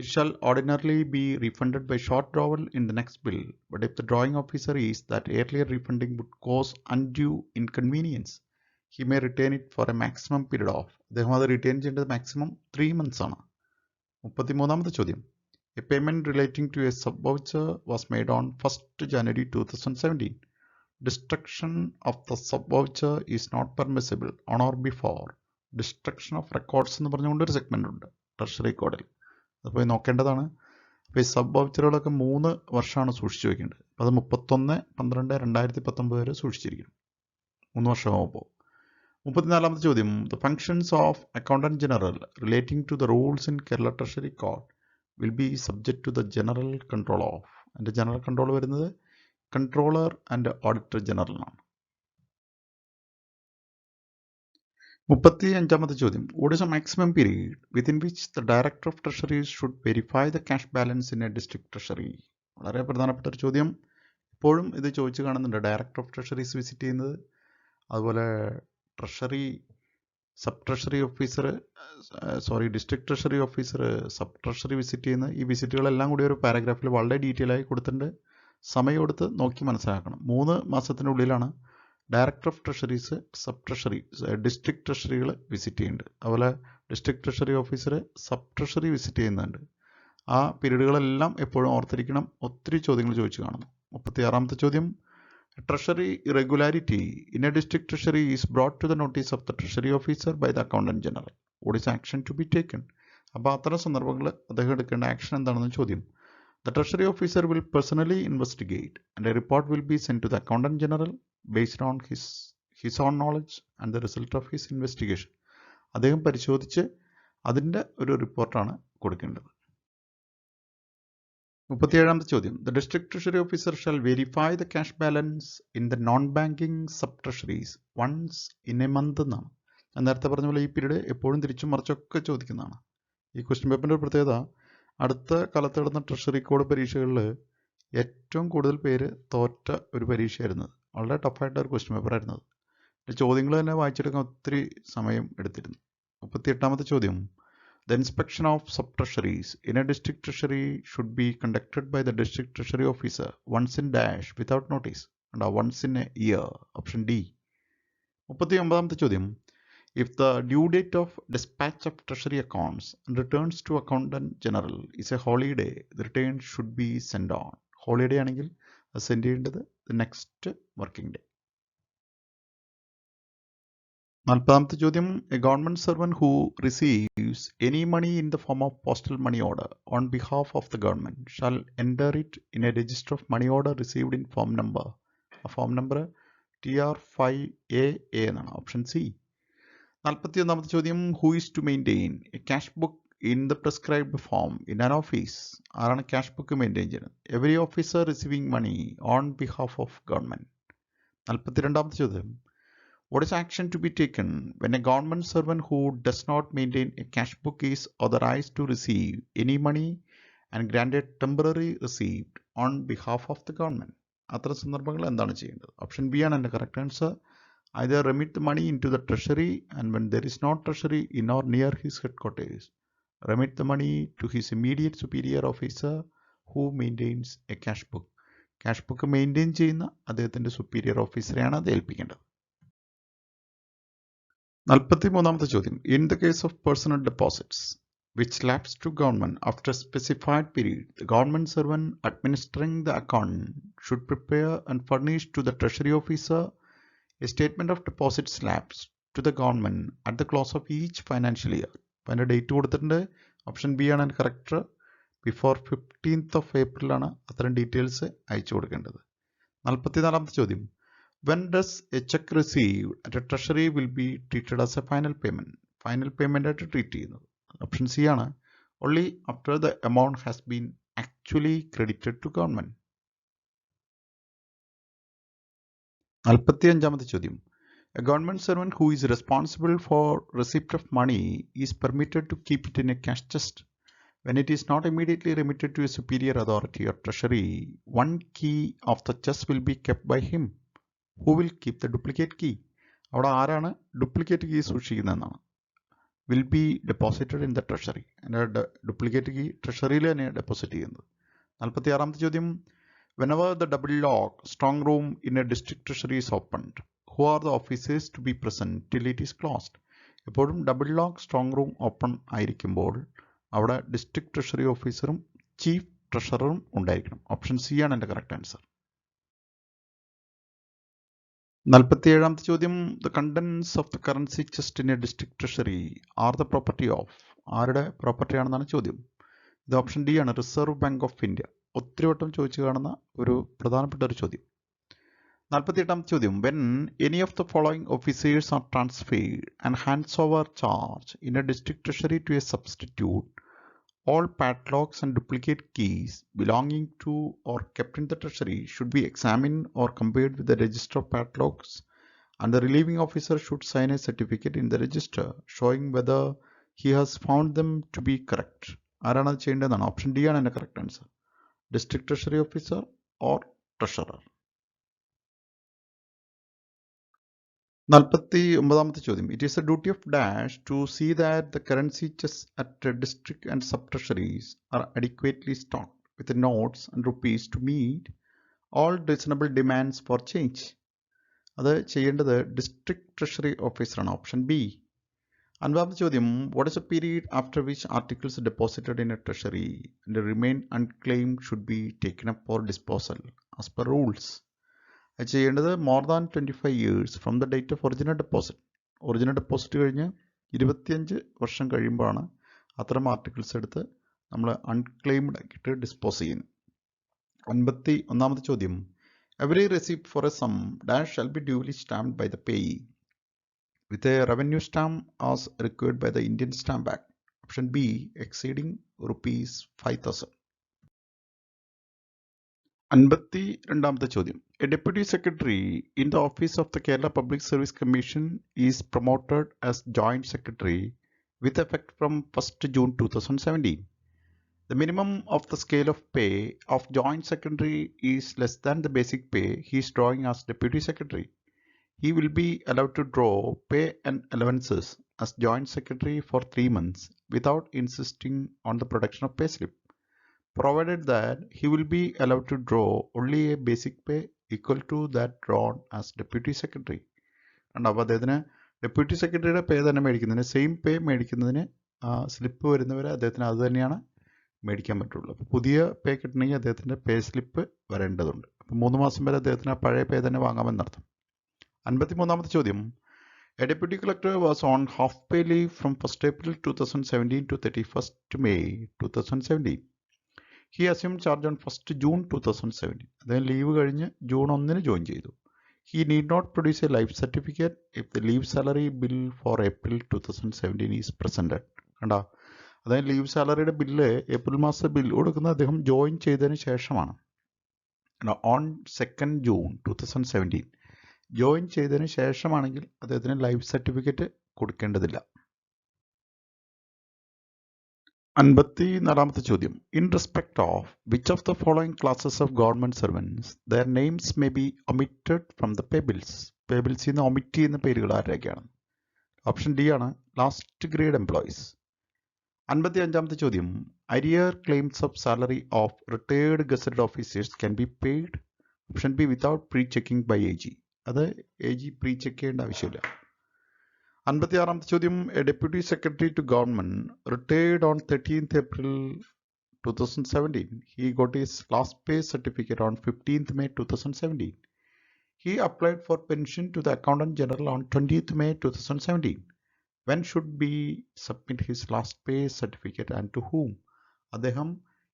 Speaker 1: it shall ordinarily be refunded by short drawal in the next bill. But if the drawing officer is that earlier refunding would cause undue inconvenience, he may retain it for a maximum period of. അദ്ദേഹം അത് return ചെയ്യേണ്ടത് maximum 3 months ആണ്. 33ാമത്തെ ചോദ്യം, a payment relating to a sub-voucher was made on 1st January 2017. Destruction of the sub-voucher is not permissible on or before. Destruction of records എന്ന് പറഞ്ഞുകൊണ്ടൊരു segment ഉണ്ട് treasury കോഡിൽ, അത് പോയി നോക്കേണ്ടതാണ്. അപ്പോൾ ഈ സബ് വൗച്ചറുകളൊക്കെ 3 വർഷമാണ് സൂക്ഷിച്ചു വയ്ക്കേണ്ടത്. അപ്പോൾ അത് 31/12/2019 വരെ സൂക്ഷിച്ചിരിക്കും, 3 വർഷമാകുമ്പോൾ. 34ാമത്തെ ചോദ്യം, the functions of accountant general relating to the rules in Kerala treasury code will be subject to the general control of. അതിൻ്റെ ജനറൽ കൺട്രോൾ വരുന്നത് കൺട്രോളർ ആൻഡ് ഓഡിറ്റർ ജനറലാണ്. 35ാമത്തെ ചോദ്യം, what is a maximum period within which the director of treasuries should verify the cash balance in a district treasury? വളരെ പ്രധാനപ്പെട്ട ഒരു ചോദ്യം. ഇപ്പോഴും ഇത് ചോദിച്ചു കാണുന്നുണ്ട്. ഡയറക്ടർ ഓഫ് ട്രഷറീസ് വിസിറ്റ് ചെയ്യുന്നത്, അതുപോലെ district treasury officer sub treasury visit ചെയ്യുന്നത്. ഈ വിസിറ്റുകളെല്ലാം കൂടി ഒരു പാരഗ്രാഫിൽ വളരെ ഡീറ്റെയിൽ ആയി കൊടുത്തിട്ടുണ്ട്. സമയം എടുത്ത് നോക്കി മനസ്സിലാക്കണം. 3 മാസത്തിനുള്ളിലാണ് director of treasuries sub treasury district ട്രഷറികൾ വിസിറ്റ് ചെയ്യുന്നുണ്ട്. അതുപോലെ district treasury officer sub treasury visit ചെയ്യുന്നുണ്ട്. ആ പീരീഡുകളെല്ലാം എപ്പോഴും ഓർത്തിരിക്കണം. ഒത്തിരി ചോദ്യങ്ങൾ ചോദിച്ചു കാണുന്നു. 36ാമത്തെ ചോദ്യം, treasury irregularity in a district treasury is brought to the notice of the treasury officer by the accountant general. What is action to be taken? അപ്പോൾ അത്തരം സന്ദർഭങ്ങളിൽ അദ്ദേഹം എടുക്കേണ്ട ആക്ഷൻ എന്താണെന്ന് ചോദ്യം. The treasury officer will personally investigate and a report will be sent to the accountant general based on his own knowledge and the result of his investigation. അദ്ദേഹം പരിശോധിച്ച് അതിൻ്റെ ഒരു റിപ്പോർട്ടാണ് കൊടുക്കേണ്ടത്. 37ാമത്തെ ചോദ്യം, the district treasury officer shall verify the cash balance in the non-banking sub-treasuries once in a month എന്നാണ്. ഞാൻ നേരത്തെ പറഞ്ഞ പോലെ ഈ പീരീഡ് എപ്പോഴും തിരിച്ചും മറിച്ചൊക്കെ ചോദിക്കുന്നതാണ്. ഈ ക്വസ്റ്റ്യൻ പേപ്പറിൻ്റെ പ്രത്യേകത, അടുത്ത കാലത്ത് നടന്ന ട്രഷറി കോഡ് പരീക്ഷകളിൽ ഏറ്റവും കൂടുതൽ പേര് തോറ്റ ഒരു പരീക്ഷയായിരുന്നത്. വളരെ ടഫായിട്ട് ഒരു ക്വസ്റ്റ്യൻ പേപ്പറായിരുന്നത്. ചോദ്യങ്ങൾ തന്നെ വായിച്ചെടുക്കാൻ ഒത്തിരി സമയം എടുത്തിരുന്നു. 38ാമത്തെ ചോദ്യം, the inspection of sub treasuries in a district treasury should be conducted by the district treasury officer once in dash without notice. Once in a year, option D. 39ാമത്തെ ചോദ്യം, if the due date of dispatch of treasury accounts and returns to accountant general is a holiday, the return should be sent on. Holiday ആണെങ്കിൽ അത് send ചെയ്യേണ്ടത് the next working day. 40ാമത്തെ ചോദ്യം, a government servant who receives any money in the form of postal money order on behalf of the government shall enter it in a register of money order received in form number. ആ form number TR5AA എന്നാണ്, option C. 41ാമത്തെ ചോദ്യം, who is to maintain a cash book in the prescribed form in an office? ആരാണ് cash book maintain ചെയ്യുന്നത്? Every officer receiving money on behalf of government. 42ാമത്തെ ചോദ്യം, what is action to be taken when a government servant who does not maintain a cash book is authorized to receive any money and granted temporary receipt on behalf of the government? അത്തരം സന്ദർഭങ്ങളിൽ എന്താണ് ചെയ്യേണ്ടത്? Option B ആണ് എൻ്റെ correct answer. Either remit the money into the treasury, and when there is no treasury in or near his headquarters, remit the money to his immediate superior officer who maintains a cash book. Cash book maintain ചെയ്യുന്ന അദ്ദേഹത്തിൻ്റെ superior ഓഫീസറെയാണ് അത് ഏൽപ്പിക്കേണ്ടത്. 43ാമത്തെ ചോദ്യം, in the case of personal deposits which lapse to government after a specified period, the government servant administering the account should prepare and furnish to the treasury officer a statement of deposits lapsed to the government at the close of each financial year. അപ്പോൾ അതിൻ്റെ date കൊടുത്തിട്ടുണ്ട്. Option B ആണ് അതിൻ്റെ correct. Before 15th of April ആണ് അത്തരം details അയച്ചു കൊടുക്കേണ്ടത്. 44ാമത്തെ ചോദ്യം, When does a check received at a treasury will be treated as a final payment? Final payment ആയിട്ട് ട്രീറ്റ് ചെയ്യുന്നത് ഓപ്ഷൻ സി ആണ്. only after the amount has been actually credited to government. 45ാമത്തെ ചോദ്യം. A government servant who is responsible for receipt of money is permitted to keep it in a cash chest. When it is not immediately remitted to a superior authority or treasury, one key of the chest will be kept by him. Who will keep the duplicate key? അവിടെ ആരാണ് duplicate key സൂക്ഷിക്കുന്നതെന്നാണ്. Will be deposited in the treasury. അതിൻ്റെ duplicate key ട്രഷറിയിൽ തന്നെ deposit ചെയ്യുന്നത്. 46ാമത്തെ ചോദ്യം. Whenever the double lock strong room in a district treasury is opened, who are the officers to be present till it is closed? എപ്പോഴും double lock strong room open ആയിരിക്കുമ്പോൾ അവിടെ district treasury ഓഫീസറും chief ട്രഷററും ഉണ്ടായിരിക്കണം. Option C ആണ് എൻ്റെ correct answer. 47ാമത്തെ ചോദ്യം. The contents of the currency chest in a district treasury are the property of. ആരുടെ പ്രോപ്പർട്ടി ആണെന്നാണ് ചോദ്യം. ഇത് ഓപ്ഷൻ ഡി ആണ്, റിസർവ് ബാങ്ക് ഓഫ് ഇന്ത്യ. ഒത്തിരി വട്ടം ചോദിച്ചു കാണുന്ന ഒരു പ്രധാനപ്പെട്ട ഒരു ചോദ്യം. 48ാമത്തെ ചോദ്യം. When any of the following officers are transferred and hands over charge in a district treasury to a substitute, all padlocks and duplicate keys belonging to or kept in the treasury should be examined or compared with the register of padlocks, and the relieving officer should sign a certificate in the register showing whether he has found them to be correct. ആരാണ് അത് ചെയ്യേണ്ടതെന്നാണ്. Option D ആണ് എൻ്റെ correct answer. District treasury officer or treasurer. 49ാമത്തെ ചോദ്യം. It is the duty of dash to see that the currency chests at district and sub-treasuries are adequately stocked with notes and rupees to meet all reasonable demands for change. അത് ചെയ്യേണ്ടത് district treasury ഓഫീസറാണ്. Option B. 50ാമത്തെ ചോദ്യം. What is the period after which articles deposited in a treasury and remain unclaimed should be taken up for disposal as per rules? അത് ചെയ്യേണ്ടത് more than 25 years from the date of original deposit. Original deposit കഴിഞ്ഞ് 25 വർഷം കഴിയുമ്പോഴാണ് അത്തരം articles എടുത്ത് നമ്മൾ unclaimed ആക്കിയിട്ട് dispose ചെയ്യുന്നത്. 51ാമത്തെ ചോദ്യം. Every receipt for a sum dash shall be duly stamped by the payee with a revenue stamp as required by the Indian stamp act. Option B exceeding ₹5,000. 52ാമത്തെ ചോദ്യം. A deputy secretary in the office of the Kerala Public Service Commission is promoted as joint secretary with effect from 1st June 2017. The minimum of the scale of pay of joint secretary is less than the basic pay he is drawing as deputy secretary. He will be allowed to draw pay and allowances as joint secretary for 3 months without insisting on the production of payslip, provided that he will be allowed to draw only a basic pay equal to that drawn as deputy secretary. അപ്പോൾ അദ്ദേഹത്തിന് deputy സെക്രട്ടറിയുടെ പേ തന്നെ മേടിക്കുന്നതിന്, same പേ മേടിക്കുന്നതിന് slip വരുന്നവരെ അദ്ദേഹത്തിന് അത് തന്നെയാണ് മേടിക്കാൻ പറ്റുള്ളൂ. അപ്പോൾ പുതിയ പേ കിട്ടണമെങ്കിൽ അദ്ദേഹത്തിൻ്റെ പേ സ്ലിപ്പ് വരേണ്ടതുണ്ട്. അപ്പോൾ 3 മാസം വരെ അദ്ദേഹത്തിന് ആ പഴയ പേ തന്നെ വാങ്ങാമെന്നർത്ഥം. 53ാമത്തെ ചോദ്യം. A deputy collector was on half-pay leave from 1st April 2017 to 31st May 2017. He assumed charge on 1st June 2017. അദ്ദേഹം ലീവ് കഴിഞ്ഞ് ജൂൺ 1 ജോയിൻ ചെയ്തു. He need not produce a life certificate if the leave salary bill for April 2017 is presented. കണ്ടോ, അതായത് leave സാലറിയുടെ bill April മാസത്തെ bill കൊടുക്കുന്നത് അദ്ദേഹം join ചെയ്തതിന് ശേഷമാണ്. ഓൺ 2nd June 2017 ജോയിൻ ചെയ്തതിന് ശേഷമാണെങ്കിൽ അദ്ദേഹത്തിന് ലൈഫ് സർട്ടിഫിക്കറ്റ് കൊടുക്കേണ്ടതില്ല. 54ാമത്തെ ചോദ്യം. In respect of which of the following classes of government servants their names may be omitted from the pay bills. Pay ബിൽസിൽ നിന്ന് ഒമിറ്റ് ചെയ്യുന്ന പേരുകൾ ആരൊക്കെയാണ്? ഓപ്ഷൻ ഡി ആണ്, ലാസ്റ്റ് ഗ്രേഡ് എംപ്ലോയീസ്. 55ാമത്തെ ചോദ്യം. Arrear claims of salary of retired gazetted officers can be paid. Option B without pre checking by AG. അത് AG pre check ചെയ്യേണ്ട ആവശ്യമില്ല. 56ാമത്തെ ചോദ്യം. A deputy secretary to government retired on 13th April 2017. He got his last pay certificate on 15th May 2017. He applied for pension to the Accountant General on 20th May 2017. When should be submit his last pay certificate and to whom? അദ്ദേഹം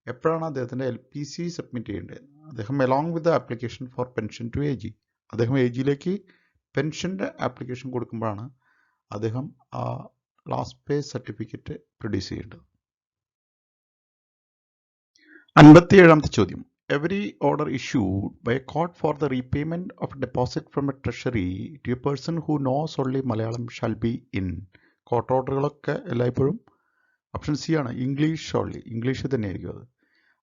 Speaker 1: എപ്പോഴാണ് അദ്ദേഹത്തിൻ്റെ LPC submit ചെയ്യേണ്ടത്? അദ്ദേഹം along with the application for pension to AG അദ്ദേഹം ഏജിലേക്ക് പെൻഷൻ്റെ application കൊടുക്കുമ്പോഴാണ് അദ്ദേഹം ആ last പേ certificate produce ചെയ്യേണ്ടത്. 57ാമത്തെ ചോദ്യം. Every order issued by a court for the repayment of a deposit from a treasury to a person who knows only Malayalam shall be in. Court ഓർഡറുകളൊക്കെ എല്ലായ്പ്പോഴും option C ആണ്, English only, English തന്നെയായിരിക്കും അത്.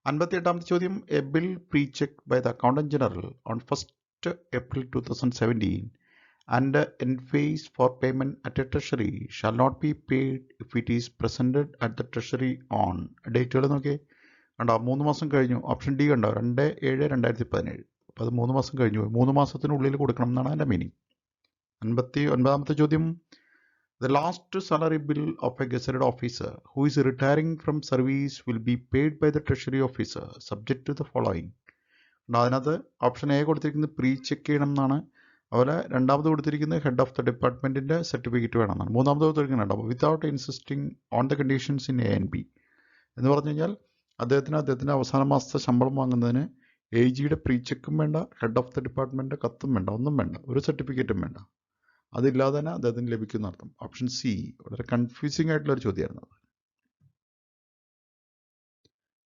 Speaker 1: 58ാമത്തെ ചോദ്യം. A bill pre check by the accountant general on 1st April 2017 and envisaged for payment at a treasury shall not be paid if it is presented at the treasury on. ഡേറ്റുകൾ നോക്കിയേ, കണ്ടോ, 3 മാസം കഴിഞ്ഞു. Option D കണ്ടോ, 2/7/2017. അപ്പോൾ അത് 3 മാസം കഴിഞ്ഞു, 3 മാസത്തിനുള്ളിൽ കൊടുക്കണം എന്നാണ് എൻ്റെ മീനിങ്. 59ാമത്തെ ചോദ്യം. The last salary bill of a gazetted officer who is retiring from service will be paid by the treasury officer subject to the following. അതിനകത്ത് ഓപ്ഷൻ എ കൊടുത്തിരിക്കുന്നത് പ്രീ ചെക്ക് ചെയ്യണം എന്നാണ്. അതുപോലെ രണ്ടാമത് കൊടുത്തിരിക്കുന്നത് ഹെഡ് ഓഫ് ദ ഡിപ്പാർട്ട്മെൻറ്റിൻ്റെ certificate വേണമെന്നാണ്. മൂന്നാമത് കൊടുത്തിരിക്കുന്നുണ്ട് without insisting on the conditions in A and B എന്ന് പറഞ്ഞു കഴിഞ്ഞാൽ അദ്ദേഹത്തിൻ്റെ അവസാന മാസത്തെ ശമ്പളം വാങ്ങുന്നതിന് എ ജിയുടെ പ്രീ ചെക്കും വേണ്ട, ഹെഡ് ഓഫ് ദ ഡിപ്പാർട്ട്മെൻറ്റ് കത്തും വേണ്ട, ഒന്നും വേണ്ട, ഒരു സർട്ടിഫിക്കറ്റും വേണ്ട. അതില്ലാതെ തന്നെ അദ്ദേഹത്തിന് ലഭിക്കുന്ന അർത്ഥം. ഓപ്ഷൻ സി വളരെ കൺഫ്യൂസിംഗ് ആയിട്ടുള്ള ഒരു ചോദ്യമായിരുന്നു.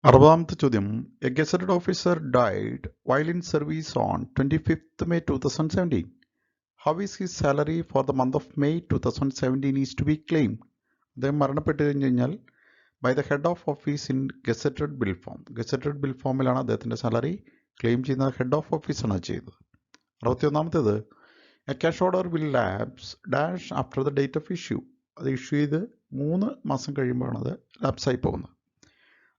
Speaker 1: 60ാമത്തെ ചോദ്യം. A gazetted officer died while in service on 25th May 2017. How is his salary for the month of May 2017 is to be claim. അദ്ദേഹം മരണപ്പെട്ട് കഴിഞ്ഞ് കഴിഞ്ഞാൽ by the head of office in gazetted bill form. Gazetted bill ഫോമിലാണ് അദ്ദേഹത്തിൻ്റെ salary claim ചെയ്യുന്നത്. Head of ഓഫീസാണ് ചെയ്തത്. 61ാമത്തേത്. A cash order will lapse dash after the date of issue. അത് ഇഷ്യൂ ചെയ്ത് 3 മാസം കഴിയുമ്പോഴാണ് അത് ലാപ്സായി പോകുന്നത്.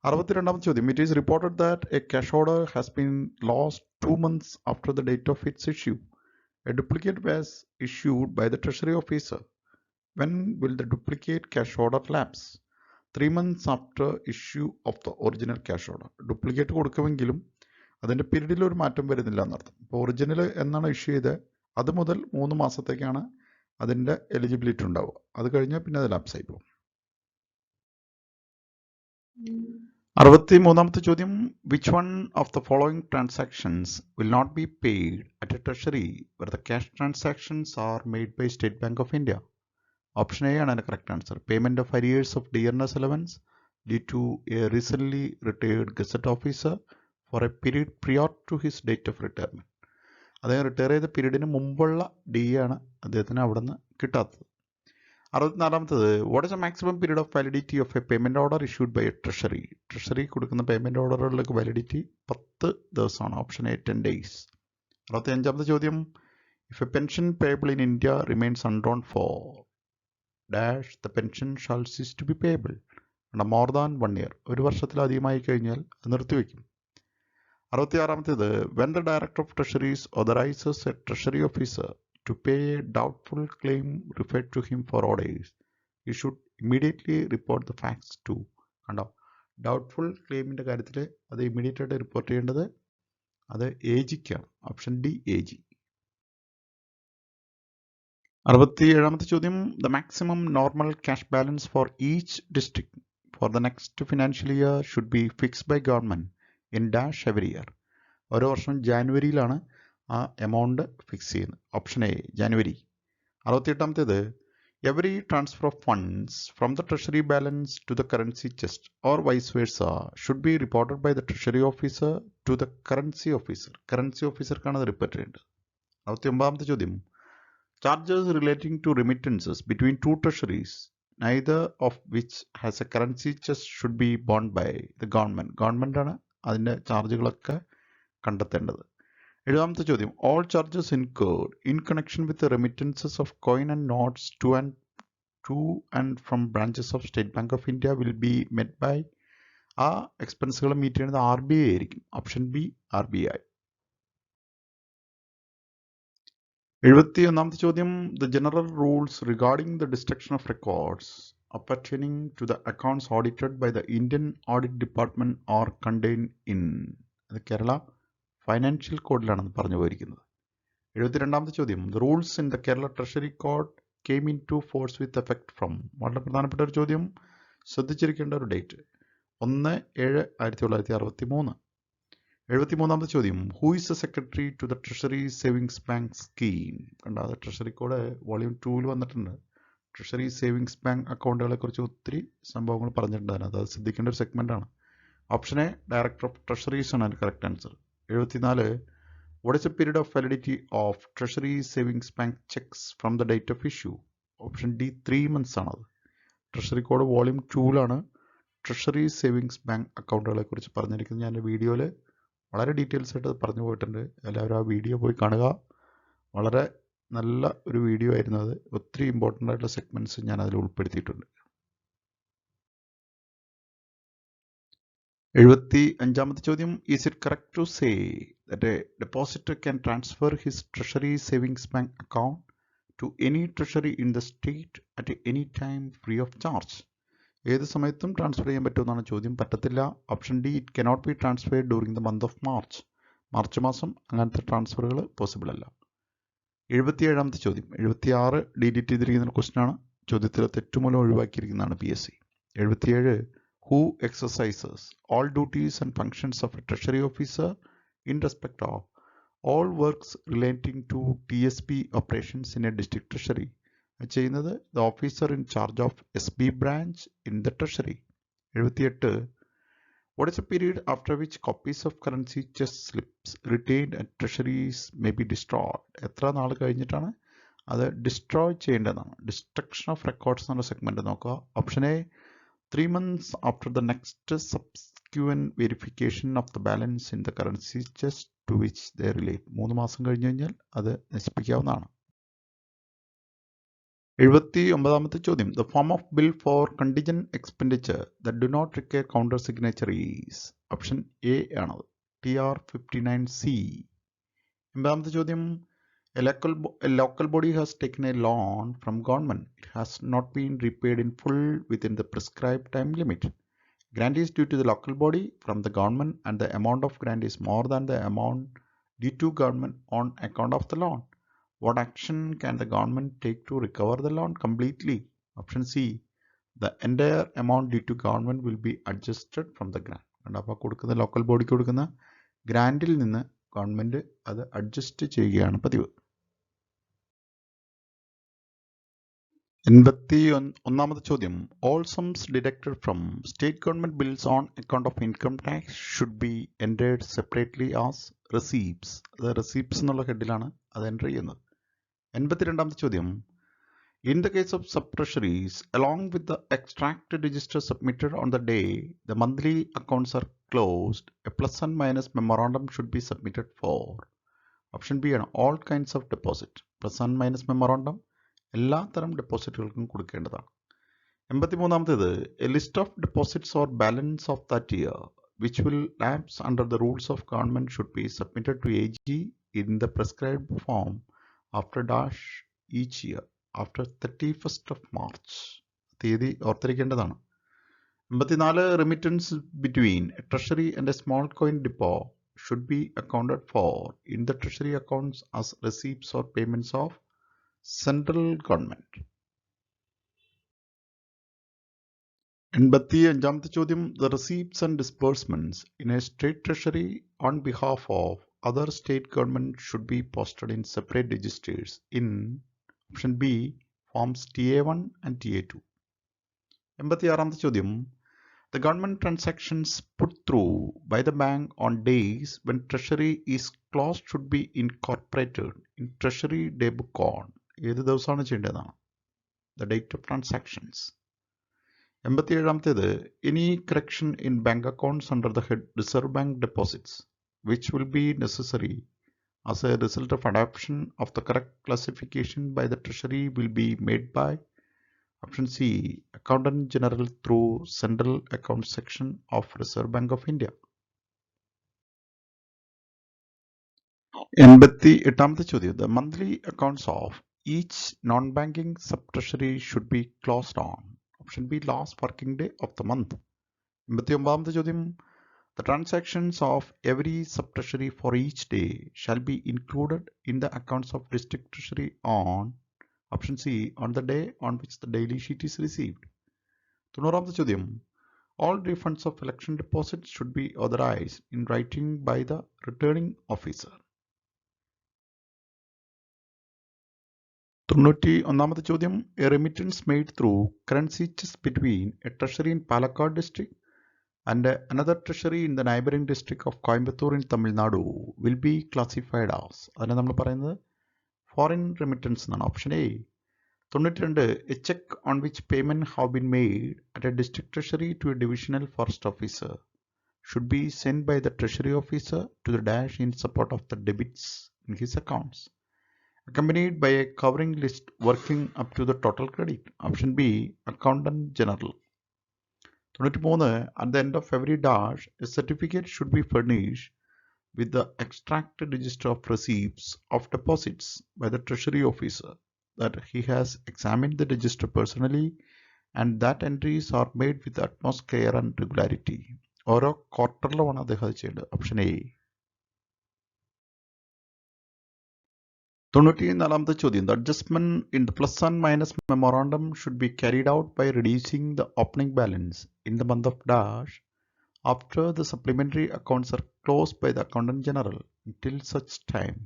Speaker 1: 62ാമത്തെ ചോദ്യം. It is reported that a cash order has been lost 2 months after the date of its issue. A duplicate was issued by the treasury officer. When will the duplicate cash order lapse? 3 months after issue of the original cash order. Duplicate കൊടുക്കുമെങ്കിലും അതിൻ്റെ പീരീഡിൽ ഒരു മാറ്റം വരുന്നില്ല എന്നർത്ഥം. ഇപ്പോൾ original എന്നാണ് issue ചെയ്തത്, അത് മുതൽ 3 മാസത്തേക്കാണ് അതിൻ്റെ എലിജിബിലിറ്റി ഉണ്ടാവുക. അത് കഴിഞ്ഞാൽ പിന്നെ അത് ലാപ്സായി പോകും. 63ാമത്തെ ചോദ്യം. Which one of the following transactions will not be paid at a treasury where the cash transactions are made by State bank of India? Option A ആണ് അതിൻ്റെ correct answer. Payment of arrears of dearness allowance due to a recently retired gazette officer for a period prior to his date of retirement. അദ്ദേഹം retire ചെയ്ത പീരീഡിന് മുമ്പുള്ള D ആണ് അദ്ദേഹത്തിന് അവിടെ നിന്ന് കിട്ടാത്തത്. 64ാമത്തേത്. What is A maximum period of validity of a payment order issued by a treasury? Treasury കൊടുക്കുന്ന പേയ്മെൻറ്റ് ഓർഡറുകളിലേക്ക് വാലിഡിറ്റി 10 ദിവസമാണ്. Option A 10 days. 65ാമത്തെ ചോദ്യം. If a pension payable in India remains undrawn for dash the pension shall cease to be payable. More than 1 year, ഒരു വർഷത്തിലധികമായി കഴിഞ്ഞാൽ അത് നിർത്തിവെക്കും. 66ാമത്തേത്. When the director of treasuries authorises a treasury officer to pay a doubtful claim referred to him for orders, he should immediately report the facts to. കണ്ടോ, doubtful ക്ലെയിമിൻ്റെ കാര്യത്തിൽ അത് ഇമ്മീഡിയറ്റ് ആയിട്ട് റിപ്പോർട്ട് ചെയ്യേണ്ടത് അത് എ ജിക്കാണ്. Option D A G. 67ാമത്തെ ചോദ്യം. The maximum normal cash balance for each district for the next financial year should be fixed by government in dash every year. ഓരോ വർഷം ജാനുവരിയിലാണ് ആ എമൗണ്ട് ഫിക്സ് ചെയ്യുന്നത്. Option A January. 68ാമത്തേത്. Every transfer of funds from the treasury balance to the currency chest or vice versa should be reported by the treasury officer to the currency officer. Currency ഓഫീസർക്കാണ് അത് report ചെയ്യേണ്ടത്. 69ാമത്തെ ചോദ്യം. Charges relating to remittances between 2 treasuries neither of which has a currency chest should be borne by the government. ഗവൺമെൻറ്റാണ് അതിൻ്റെ ചാർജുകളൊക്കെ കണ്ടെത്തേണ്ടത്. 70ാമത്തെ ചോദ്യം. All charges incurred in connection with remittances of coin and notes to and from branches of state bank of India will be met by. ആ എക്സ്പെൻസുകൾ meet ചെയ്യുന്നത് RBI ആയിരിക്കും. Option B RBI. 71ാമത്തെ ചോദ്യം. The general rules regarding the destruction of records appertaining to the accounts audited by the Indian Audit Department are contained in. അത് Kerala financial കോഡിലാണെന്ന് പറഞ്ഞു പോയിരിക്കുന്നത്. 72ാമത്തെ ചോദ്യം. The rules in the Kerala treasury code came into force with effect from. വളരെ പ്രധാനപ്പെട്ട ഒരു ചോദ്യം, ശ്രദ്ധിച്ചിരിക്കേണ്ട ഒരു ഡേറ്റ് 1/7/1963. 73ാമത്തെ ചോദ്യം, who is the secretary to the treasury savings bank scheme? കണ്ട ട്രഷറി കോഡ് വോളിയം 2 വന്നിട്ടുണ്ട്. ട്രഷറി സേവിങ്സ് ബാങ്ക് അക്കൗണ്ടുകളെ കുറിച്ച് ഒത്തിരി സംഭവങ്ങൾ പറഞ്ഞിട്ടുണ്ടായിരുന്നു. അത് ശ്രദ്ധിക്കേണ്ട ഒരു സെഗ്മെന്റ് ആണ്. Option A director of treasuries ആണ് അതിന്റെ correct answer. 74, what is the period of validity of treasury savings bank checks from the date of issue? Option D 3 months ആണത്. Treasury code volume 2 treasury savings bank അക്കൗണ്ടുകളെ കുറിച്ച് പറഞ്ഞിരിക്കുന്നത്. ഞാൻ വീഡിയോയിൽ വളരെ details ആയിട്ട് പറഞ്ഞു പോയിട്ടുണ്ട്. എല്ലാവരും ആ വീഡിയോ പോയി കാണുക. വളരെ നല്ല ഒരു വീഡിയോ ആയിരുന്നു അത്. ഒത്തിരി ഇമ്പോർട്ടൻ്റ് ആയിട്ടുള്ള സെഗ്മെന്റ്സ് ഞാൻ അതിൽ ഉൾപ്പെടുത്തിയിട്ടുണ്ട്. 75ാമത്തെ ചോദ്യം, is it correct to say that a depositor can transfer his treasury savings bank account to any treasury in the state at any time free of charge? ഏത് സമയത്തും ട്രാൻസ്ഫർ ചെയ്യാൻ പറ്റുമെന്നാണ് ചോദ്യം. പറ്റത്തില്ല. Option D, it cannot be transferred during the month of March. March മാസം അങ്ങനത്തെ ട്രാൻസ്ഫറുകൾ possible അല്ല. 77ാമത്തെ ചോദ്യം, 76 ഡിലീറ്റ് ചെയ്തിരിക്കുന്ന ക്വസ്റ്റ്യൻ ആണ്. ചോദ്യത്തിലെ തെറ്റുമൂലം ഒഴിവാക്കിയിരിക്കുന്നതാണ് PSC. 77, who exercises all duties and functions of a treasury officer in respect of all works relating to TSB operations in a district treasury? ചെയ്യുന്നത് the officer in charge of SB branch in the treasury. 78, what is the period after which copies of currency chest slips retained at treasuries may be destroyed? എത്ര നാൾ കഴിഞ്ഞിട്ടാണ് അത് destroy ചെയ്യേണ്ടതാണ്? Destruction of records എന്നുള്ള segment നോക്കുക. Option A 3 months after the next subsequent verification of the balance in the currency chest to which they relate. 3 മാസം കഴിഞ്ഞു കഴിഞ്ഞാൽ അത് നശിപ്പിക്കാവുന്നതാണ്. 79ാമത്തെ ചോദ്യം, the form of bill for contingent expenditure that do not require counter signature is? Option A ആണത്. TR 59C. 80ാമത്തെ ചോദ്യം, a local body has taken a loan from government. It has not been repaid in full within the prescribed time limit. Grant is due to the local body from the government and the amount of grant is more than the amount due to government on account of the loan. What action can the government take to recover the loan completely? Option C, the entire amount due to government will be adjusted from the grant. അപ്പോൾ കൊടുക്കുന്ന local ബോഡിക്ക് കൊടുക്കുന്ന ഗ്രാൻഡിൽ നിന്ന് government അത് adjust ചെയ്യുകയാണ് പതിവ്. 81ാമത്തെ ചോദ്യം, all sums deducted from state government bills on account of income tax should be entered separately as receipts. അത് receipts എന്നുള്ള ഹെഡിലാണ് അത് എൻ്റർ ചെയ്യുന്നത്. 82ാമത്തെ ചോദ്യം, in the case of sub-treasuries, along with the extracted register submitted on the day the monthly accounts are closed, a plus and minus memorandum should be submitted for. Option B ആണ്, all kinds of deposit. Plus and minus memorandum എല്ലാ തരം ഡെപ്പോസിറ്റുകൾക്കും കൊടുക്കേണ്ടതാണ്. 83ാമത്തേത്, a list of deposits or balance of that year which will lapse under the rules of government should be submitted to AG in the prescribed form after dash each year after 31st of March. തീയതി ഓർത്തിരിക്കേണ്ടതാണ്. 84, remittance between a treasury and a small coin depot should be accounted for in the treasury accounts as receipts or payments of central government. 85ാമത്തെ ചോദ്യം, the receipts and disbursements in a state treasury on behalf of other state government should be posted in separate registers in option B, forms TA1 and TA2. 86ാമത്തെ ചോദ്യം, the government transactions put through by the bank on days when treasury is closed should be incorporated in treasury daybook on. ഏത് ദിവസമാണ് ചെയ്യേണ്ടതാണ്? The date of transactions. 87ാമത്തേത്, any correction in bank accounts under the head Reserve Bank deposits which will be necessary as a result of adoption of the correct classification by the treasury will be made by option C, Accountant General through Central Account Section of Reserve Bank of India. 88ാമത്തെ ചോദ്യം, the monthly accounts of each non-banking sub-treasury should be closed on option B, last working day of the month. 89ാമത്തെ ചോദ്യം, the transactions of every sub-treasury for each day shall be included in the accounts of district treasury on option C, on the day on which the daily sheet is received. 90ാമത്തെ ചോദ്യം, All refunds of election deposits should be authorized in writing by the returning officer. 91ാമത്തെ ചോദ്യം, a remittance made through currency chest between a treasury in Palakkad district and another treasury in the neighboring district of Coimbatore in Tamil Nadu will be classified as. അതിനെ നമ്മൾ പറയുന്നത് foreign remittance എന്നാണ്. Option A. 92, a check on which payment have been made at a district treasury to a divisional forest officer should be sent by the treasury officer to the dash in support of the debits in his accounts, accompanied by a covering list working up to the total credit. Option B, accountant general. 93, at the end of every dash, a certificate should be furnished with the extracted register of receipts of deposits by the treasury officer that he has examined the register personally and that entries are made with the utmost care and regularity. ഓരോ ക്വാർട്ടറിലുമാണ് അദ്ദേഹം അത് ചെയ്യേണ്ടത്. Option A. 94ാമത്തെ ചോദ്യം, the adjustment in the plus and minus memorandum should be carried out by reducing the opening balance in the month of dash after the supplementary accounts are closed by the accountant general. Until such time,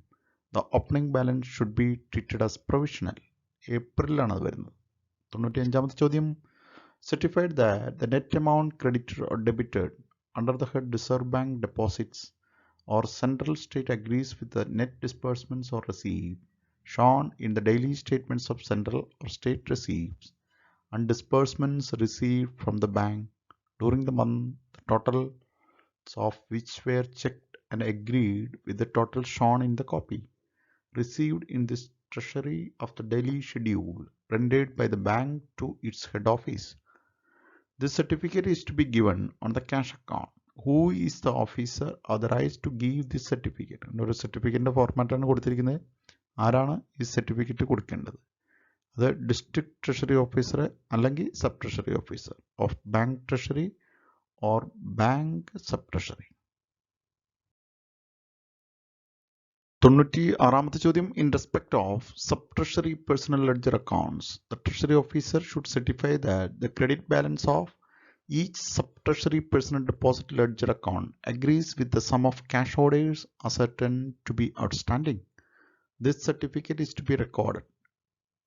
Speaker 1: the opening balance should be treated as provisional. ഏപ്രിലാണ് അത് വരുന്നത്. 95ാമത്തെ ചോദ്യം, certified that the net amount credited or debited under the head Reserve Bank deposits or central state agrees with the net disbursements or receipts shown in the daily statements of central or state receipts and disbursements received from the bank during the month, the totals of which were checked and agreed with the total shown in the copy received in this treasury of the daily schedule rendered by the bank to its head office. This certificate is to be given on the cash account. Who is the officer authorized to give this certificate? ഒരു സർട്ടിഫിക്കറ്റിൻ്റെ ഫോർമാറ്റാണ് കൊടുത്തിരിക്കുന്നത്. ആരാണ് ഈ certificate കൊടുക്കേണ്ടത്? അത് district treasury officer അല്ലെങ്കിൽ sub treasury officer of bank treasury or bank sub treasury. 96ാമത്തെ ചോദ്യം, in respect of sub-treasury personal ledger accounts, the treasury officer should certify that the credit balance of each sub-treasury personal deposit ledger account agrees with the sum of cash orders ascertained to be outstanding. This certificate is to be recorded.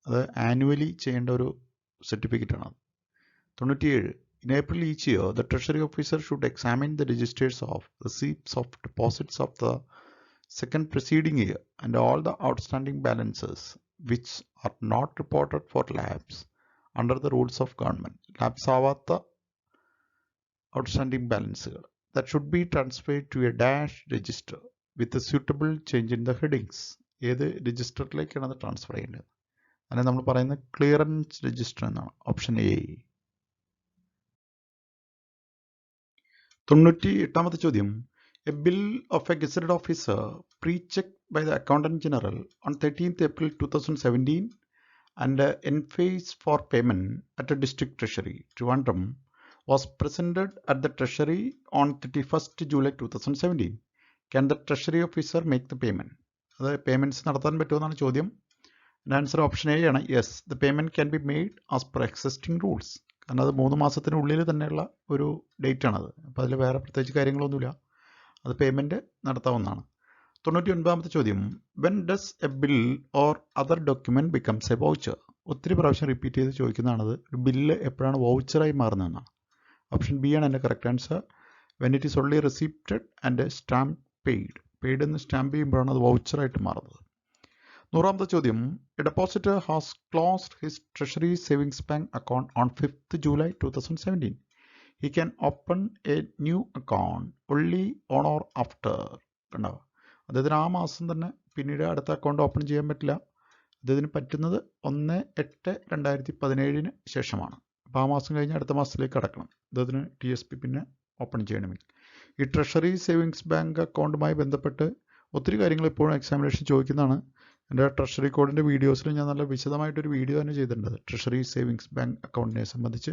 Speaker 1: അത് annually ചെയ്യേണ്ട ഒരു certificate ആണ്. 97, in April each year, the treasury officer should examine the registers of receipts of deposits of the second preceding year and all the outstanding balances which are not reported for lapse under the rules of government. Lapse ആവാത്ത outstanding balances that should be transferred to a dash register with a suitable change in the headings. ഏത് രജിസ്റ്ററിലേക്കാണ് അത് transfer ചെയ്യേണ്ടത്? അങ്ങനെ നമ്മൾ പറയുന്നത് clearance register എന്നാണ്. Option A. 98ാമത്തെ ചോദ്യം, a bill of a gazetted officer pre-checked by the accountant general on 13th April 2017 and enphased for payment at a district treasury, Trivandrum, was presented at the treasury on 31st July 2017. Can the treasury officer make the payment? അത് payments നടത്താൻ പറ്റുമെന്നാണ് ചോദ്യം. Answer option A ആണ്. Yes, the payment can be made as per existing rules. കാരണം അത് 3 മാസത്തിനുള്ളിൽ തന്നെയുള്ള ഒരു ഡേറ്റ് ആണത്. അപ്പോൾ അതിൽ വേറെ പ്രത്യേകിച്ച് കാര്യങ്ങളൊന്നുമില്ല, അത് പേയ്മെൻറ്റ് നടത്താവുന്നതാണ്. 99ാമത്തെ ചോദ്യം, when does A bill or other document becomes A voucher? ഒത്തിരി പ്രാവശ്യം റിപ്പീറ്റ് ചെയ്ത് ചോദിക്കുന്നതാണത്. ഒരു ബില്ല് എപ്പോഴാണ് വൗച്ചറായി മാറുന്നതെന്നാണ്. ഓപ്ഷൻ ബി ആണ് എൻ്റെ correct answer. When it is only receipted and stamp paid എന്ന് സ്റ്റാമ്പ് ചെയ്യുമ്പോഴാണ് അത് വൗച്ചറായിട്ട് മാറുന്നത്. 100ാമത്തെ ചോദ്യം, a depositor has closed his treasury savings bank account on 5th July 2017. He can open a new account only on or after. കണ്ടോ, അദ്ദേഹത്തിന് ആ മാസം തന്നെ പിന്നീട് അടുത്ത അക്കൗണ്ട് ഓപ്പൺ ചെയ്യാൻ പറ്റില്ല. അദ്ദേഹത്തിന് പറ്റുന്നത് 1/8/2017 ശേഷമാണ്. അപ്പോൾ ആ മാസം കഴിഞ്ഞ് അടുത്ത മാസത്തിലേക്ക് കടക്കണം അദ്ദേഹത്തിന് TSP പിന്നെ ഓപ്പൺ ചെയ്യണമെങ്കിൽ. ഈ ട്രഷറി സേവിങ്സ് ബാങ്ക് അക്കൗണ്ടുമായി ബന്ധപ്പെട്ട് ഒത്തിരി കാര്യങ്ങൾ ഇപ്പോഴും എക്സാമിനേഷൻ ചോദിക്കുന്നതാണ്. എൻ്റെ ട്രഷറി കോഡിൻ്റെ വീഡിയോസിൽ ഞാൻ നല്ല വിശദമായിട്ടൊരു വീഡിയോ തന്നെ ചെയ്തിട്ടുണ്ട് ട്രഷറി സേവിങ്സ് ബാങ്ക് അക്കൗണ്ടിനെ സംബന്ധിച്ച്.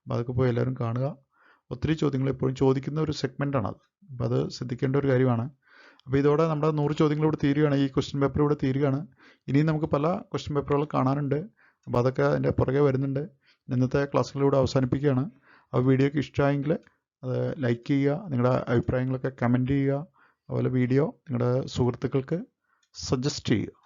Speaker 1: അപ്പോൾ അതൊക്കെ പോയി എല്ലാവരും കാണുക. ഒത്തിരി ചോദ്യങ്ങൾ എപ്പോഴും ചോദിക്കുന്ന ഒരു സെഗ്മെൻറ്റാണത്. അപ്പോൾ അത് ശ്രദ്ധിക്കേണ്ട ഒരു കാര്യമാണ്. അപ്പോൾ ഇതോടെ നമ്മുടെ 100 ചോദ്യങ്ങളിലൂടെ തീരുകയാണ്, ഈ ക്വസ്റ്റ്യൻ പേപ്പറിലൂടെ തീരുകയാണ്. ഇനിയും നമുക്ക് പല ക്വസ്റ്റ്യൻ പേപ്പറുകൾ കാണാനുണ്ട്. അപ്പോൾ അതൊക്കെ അതിൻ്റെ പുറകെ വരുന്നുണ്ട്. ഇന്നത്തെ ക്ലാസ്സുകളിലൂടെ അവസാനിപ്പിക്കുകയാണ്. ആ വീഡിയോക്ക് ഇഷ്ടമായെങ്കിൽ അത് ലൈക്ക് ചെയ്യുക, നിങ്ങളുടെ അഭിപ്രായങ്ങളൊക്കെ കമൻറ്റ് ചെയ്യുക. അതുപോലെ വീഡിയോ നിങ്ങളുടെ സുഹൃത്തുക്കൾക്ക് സജസ്റ്റ് ചെയ്യുക.